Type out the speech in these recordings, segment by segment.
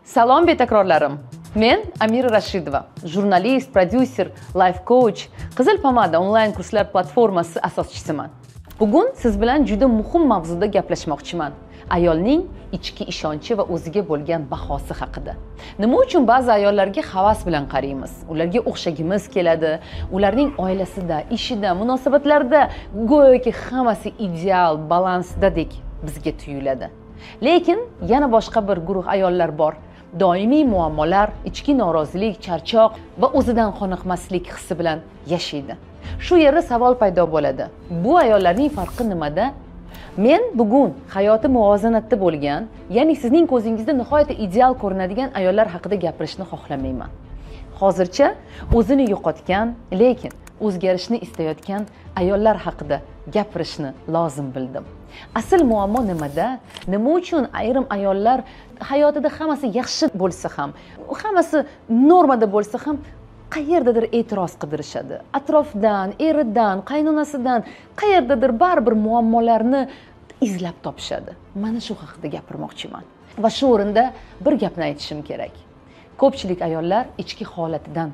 Salom betakrorlarim. Men Amira Rashidova, jurnalist, prodyuser, life coach, Qizil pomada onlayn kurslar platformasi asoschisiman. Bugun siz bilan juda muhim mavzuda gaplashmoqchiman. Ayolning ichki ishonchi va o'ziga bo'lgan bahosi haqida. Nima uchun ba'zi ayollarga havas bilan qaraymiz? Ularga o'xshagimiz keladi. Ularning oilasida, ishida, munosabatlarida go'yoki hammasi ideal, balansdadek bizga tuyuladi. Lekin yana boshqa bir guruh ayollar bor. Doimiy muammolar, ichki norozilik, charchoq va o'zidan qoniqmaslik hissi bilan yashaydi. Shu yerda savol paydo bo'ladi. Bu ayollarning farqi nimada? Men bugun hayoti muvozanatda bo'lgan, ya'ni sizning ko'zingizda nihoyatda ideal ko'rinadigan ayollar haqida gapirishni xohlamayman. Hozircha o'zini yo'qotgan, lekin o'zgarishni istayotgan ayollar haqida gapirishni lozim bildim. Asl muammo nimada? Nima uchun ayrim ayollar hayotida hammasi yaxshi bo'lsa ham, hammasi normada bo'lsa ham qayerdadir e'tiroz qidirishadi. Atrofdan, eridan, qaynonasidan qayerdadir baribir muammolarni izlab topishadi. Mana shu haqida gapirmoqchiman. Va shu o'rinda bir gapni aytishim kerak. Ko'pchilik ayollar ichki holatidan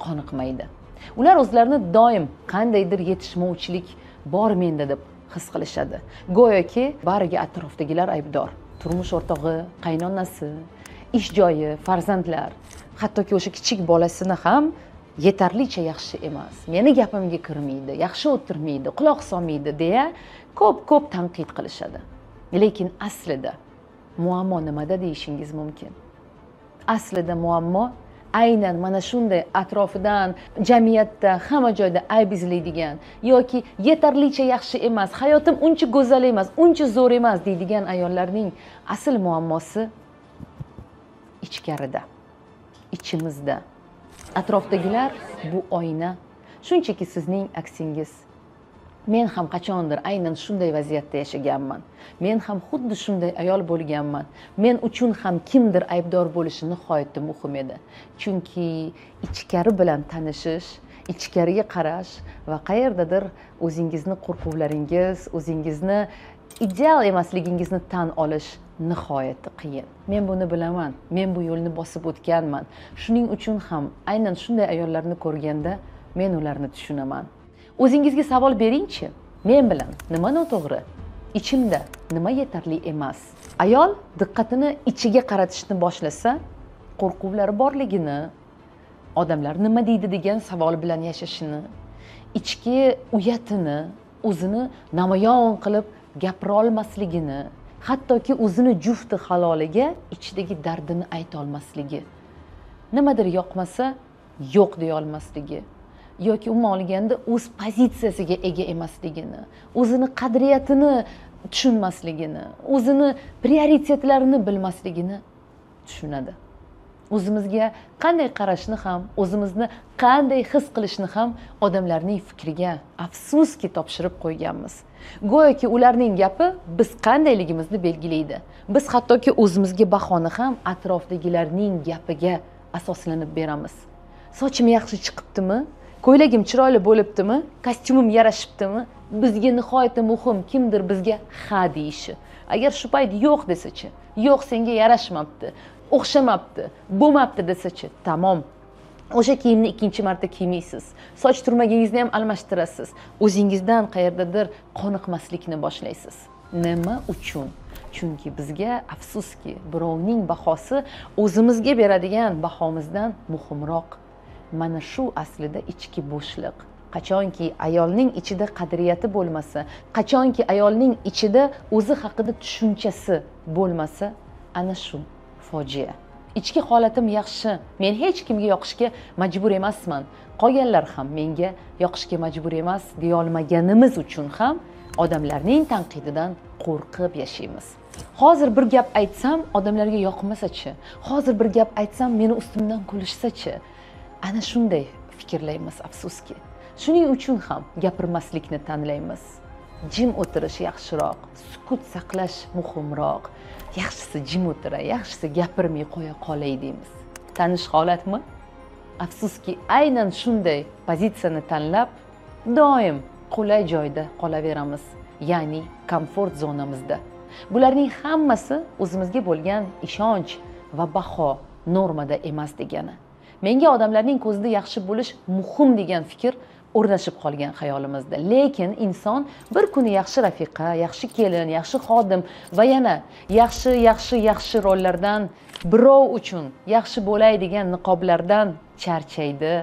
qoniqmaydi. Ular o'zlarini doim qandaydir yetishmovchilik bor menda deb his qilishadi. Go'yoki bariga atrofdagilar aybdor. Turmush o'rtog'i, qaynonasi, ish joyi, farzandlar, hattoki o'sha kichik bolasini ham yetarlicha yaxshi emas, meni gapimga kirmaydi, yaxshi o'tirmaydi, quloq solmaydi deya ko'p tanqid qilishadi. Lekin aslida muammo nimada deyishingiz mumkin. Aslida muammo aynan mana shunday atrofidan, jamiyatda, hamma joyda ayb izlaydigan yoki yetarlicha yaxshi emas, hayotim uncha go'zal emas, uncha zo'r emas deydigan ayollarning asl muammosi ichkarida, ichimizda. Atrofdagilar bu oyna, shunchaki sizning aksingiz. Men ham qachondir aynan shunday vaziyatda yashaganman. Men ham xuddi shunday ayol bo'lganman. Men uchun ham kimdir aybdor bo'lishi nihoyatda muhim edi. Chunki ichkari bilan tanishish, ichkariga qarash va qayerdadir o'zingizni qo'rquvlaringiz, o'zingizni ideal emasligingizni tan olish nihoyatda qiyin. Men buni bilaman. Men bu yo'lni bosib o'tganman. Shuning uchun ham aynan shunday ayollarni ko'rganda men ularni tushunaman. O'zingizga savol beringchi, men bilan nima noto'g'ri? Ichimda nima yetarli emas? Ayol diqqatini ichiga qaratishni boshlasa, qo'rquvlari borligini, odamlar nima deydi degan savol bilan yashashini, ichki uyatini, o'zini namoyon qilib gapira olmasligini, hattoki o'zini jufti haloliga ichidagi dardini ayta olmasligi, nimadir yoqmasa yo'q deya olmasligi yoki umuman olganda o'z pozitsiyasiga ega emasligini, o'zini qadriyatini tushunmasligini, o'zini prioritetlarini bilmasligini tushunadi. O'zimizga qanday qarashni ham, o'zimizni qanday his qilishni ham odamlarning fikriga afsuski topshirib qo'yganmiz. Go'yoki ularning gapi biz qandayligimizni belgilaydi. Biz hattoki o'zimizga bahoni ham atrofdagilarning gapiga asoslanib beramiz. Sochim yaxshi chiqibdimi? Ko'ylagim chiroyli bo'libdimi? Kostyumim yarashibdimi? Bizga nihoyatda muhim kimdir bizga ha deyishi. Agar shu payt yo'q desa-chi, yo'q senga yarashmabdi, o'xshamabdi, bo'lmabdi desa-chi, tamom. O'sha kiyimni ikkinchi marta kiymaysiz. Soch turmagingizni ham almashtirasiz. O'zingizdan qayerdadir qoniqmaslikni boshlaysiz. Nima uchun? Chunki bizga afsuski birovning bahosi o'zimizga beradigan bahomizdan muhimroq. Mana shu aslida ichki bo'shliq. Qachonki ayolning ichida qadriyati bo'lmasa, qachonki ayolning ichida o'zi haqida tushunchasi bo'lmasa, ana shu fojia. Ichki holatim yaxshi. Men hech kimga yoqishga majbur emasman. Qolganlar ham menga yoqishga majbur emas deya olmaganimiz uchun ham odamlarning tanqididan qo'rqib yashaymiz. Hozir bir gap aytsam, odamlarga yoqmasa-chi? Hozir bir gap aytsam, meni ustimdan kulishsa-chi? Ana shunday fikrlaymiz afsuski. Shuning uchun ham gapirmaslikni tanlaymiz. Jim o'tirish yaxshiroq, sukut saqlash muhimroq. Yaxshisi jim o'tiray, yaxshisi gapirmay qo'ya qolay deymiz. Tanish holatmi? Afsuski aynan shunday pozitsiyani tanlab doim qulay joyda qolaveramiz, ya'ni komfort zonamizda. Bularning hammasi o'zimizga bo'lgan ishonch va baho normada emas degani. Menga odamlarning ko'zida yaxshi bo'lish muhim degan fikr o'rnashib qolgan xayolimizda. Lekin inson bir kuni yaxshi rafiqa, yaxshi kelin, yaxshi xodim va yana yaxshi rollardan, birov uchun yaxshi bo'lay degan niqoblardan charchaydi.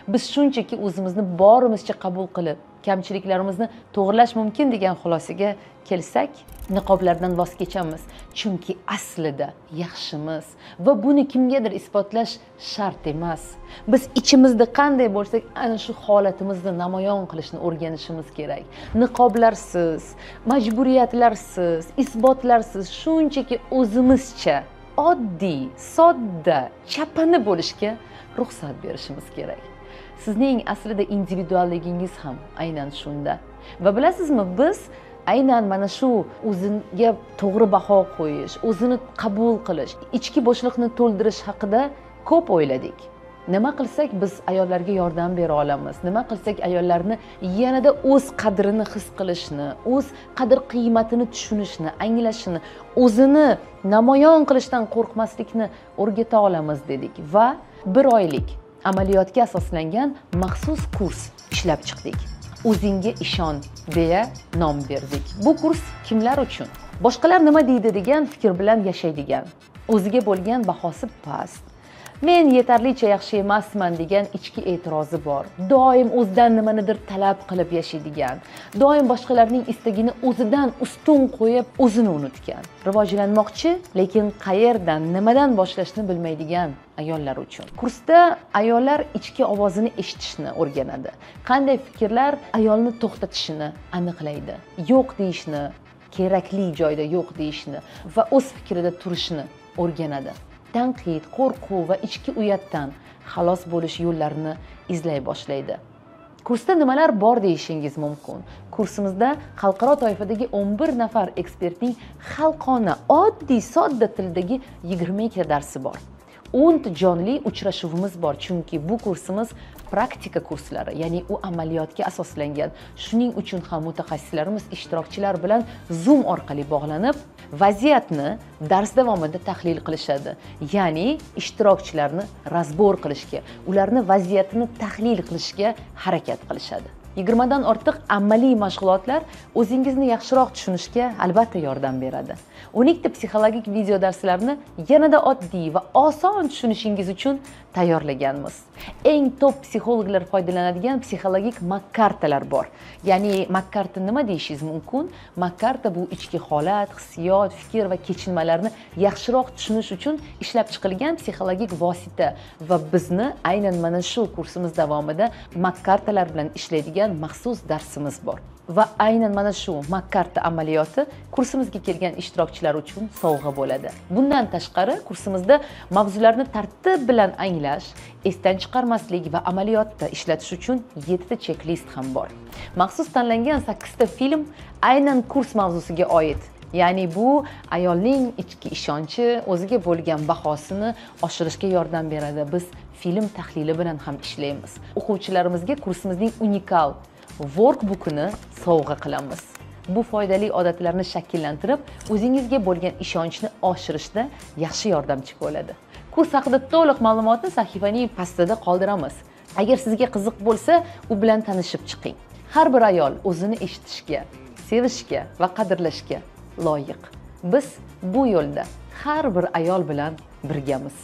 Biz shunchaki o'zimizni borimizcha qabul qilib, kamchiliklarimizni to'g'irlash mumkin degan xulosaga kelsak, niqoblardan voz kechamiz. Chunki aslida yaxshimiz va buni kimgadir isbotlash shart emas. Biz ichimizda qanday bo'lsak, ana shu holatimizni namoyon qilishni o'rganishimiz kerak. Niqoblarsiz, majburiyatlarsiz, isbotlarsiz, shunchaki o'zimizcha oddiy, sodda, chapani bo'lishga ruxsat berishimiz kerak. Sizning aslida individualligingiz ham aynan shunda. Va bilasizmi, biz aynan mana shu o'ziga to'g'ri baho qo'yish, o'zini qabul qilish, ichki bo'shliqni to'ldirish haqida ko'p o'yladik. Nima qilsak biz ayollarga yordam bera olamiz? Nima qilsak ayollarni yanada o'z qadrini his qilishni, o'z qadr-qiymatini tushunishni, anglashini, o'zini namoyon qilishdan qo'rqmaslikni o'rgata olamiz dedik va 1 oylik amaliyotga asoslangan maxsus kurs ishlab chiqdik. O'zingga ishon deya nom berdik. Bu kurs kimlar uchun? Boshqalar nima deydi degan fikr bilan yashaydigan, o'ziga bo'lgan bahosi past, men yetarlicha yaxshi emasman degan ichki e'tirozi bor, doim o'zidan nimanidir talab qilib yashaydigan, doim boshqalarning istagini o'zidan ustun qo'yib, o'zini unutgan, rivojlanmoqchi, lekin qayerdan, nimadan boshlashni bilmaydigan ayollar uchun. Kursda ayollar ichki ovozini eshitishni o'rganadi. Qanday fikrlar ayolni to'xtatishini aniqlaydi. Yo'q deyishni, kerakli joyda yo'q deyishni va o'z fikrida turishni o'rganadi. Tanqid, qo'rquv va ichki uyatdan xalos bo'lish yo'llarini izlay boshlaydi. Kursda nimalar bor deyishingiz mumkin. Kursimizda xalqaro toifadagi 11 nafar ekspertning xalqona, oddiy, sodda tildagi 22 ta darsi bor. 10 ta jonli uchrashuvimiz bor, chunki bu kursimiz praktika kurslari, ya'ni u amaliyotga asoslangan. Shuning uchun ham mutaxassislarimiz ishtirokchilar bilan Zoom orqali bog'lanib, vaziyatni dars davomida tahlil qilishadi. Ya'ni ishtirokchilarni razbor qilishga, ularni vaziyatini tahlil qilishga harakat qilishadi. 20 dan ortiq amaliy mashg'ulotlar o'zingizni yaxshiroq tushunishga albatta yordam beradi. 12 ta psixologik video darslarni yanada oddiy va oson tushunishingiz uchun tayyorlaganmiz. Eng top psixologlar foydalanadigan psixologik makkartalar bor. Ya'ni makkarta nima deyishingiz mumkin? Makkarta bu ichki holat, hissiyot, fikr va kechinmalarni yaxshiroq tushunish uchun ishlab chiqilgan psixologik vosita va bizni aynan mana shu kursimiz davomida makkartalar bilan ishlaydigan maxsus darsimiz bor. Va aynan mana shu makkarta amaliyoti kursimizga kelgan ishtirokchilar uchun sovg'a bo'ladi. Bundan tashqari kursimizda mavzularni tartib bilan anglash, esdan chiqarmaslik va amaliyotda ishlatish uchun 7 ta checklist ham bor. Maxsus tanlangan 8 ta film aynan kurs mavzusiga oid. Ya'ni bu ayolning ichki ishonchi, o'ziga bo'lgan bahosini oshirishga yordam beradi. Biz film tahlili bilan ham ishlaymiz. O'quvchilarimizga kursimizning unikal workbookini sovg'a qilamiz. Bu foydali odatlarni shakllantirib, o'zingizga bo'lgan ishonchni oshirishda yaxshi yordamchi bo'ladi. Kurs haqida to'liq ma'lumotni sahifaning pastida qoldiramiz. Agar sizga qiziq bo'lsa, u bilan tanishib chiqing. Har bir ayol o'zini eshitishga, sevishga va qadrlashga loyiq. Biz bu yo'lda har bir ayol bilan birgamiz.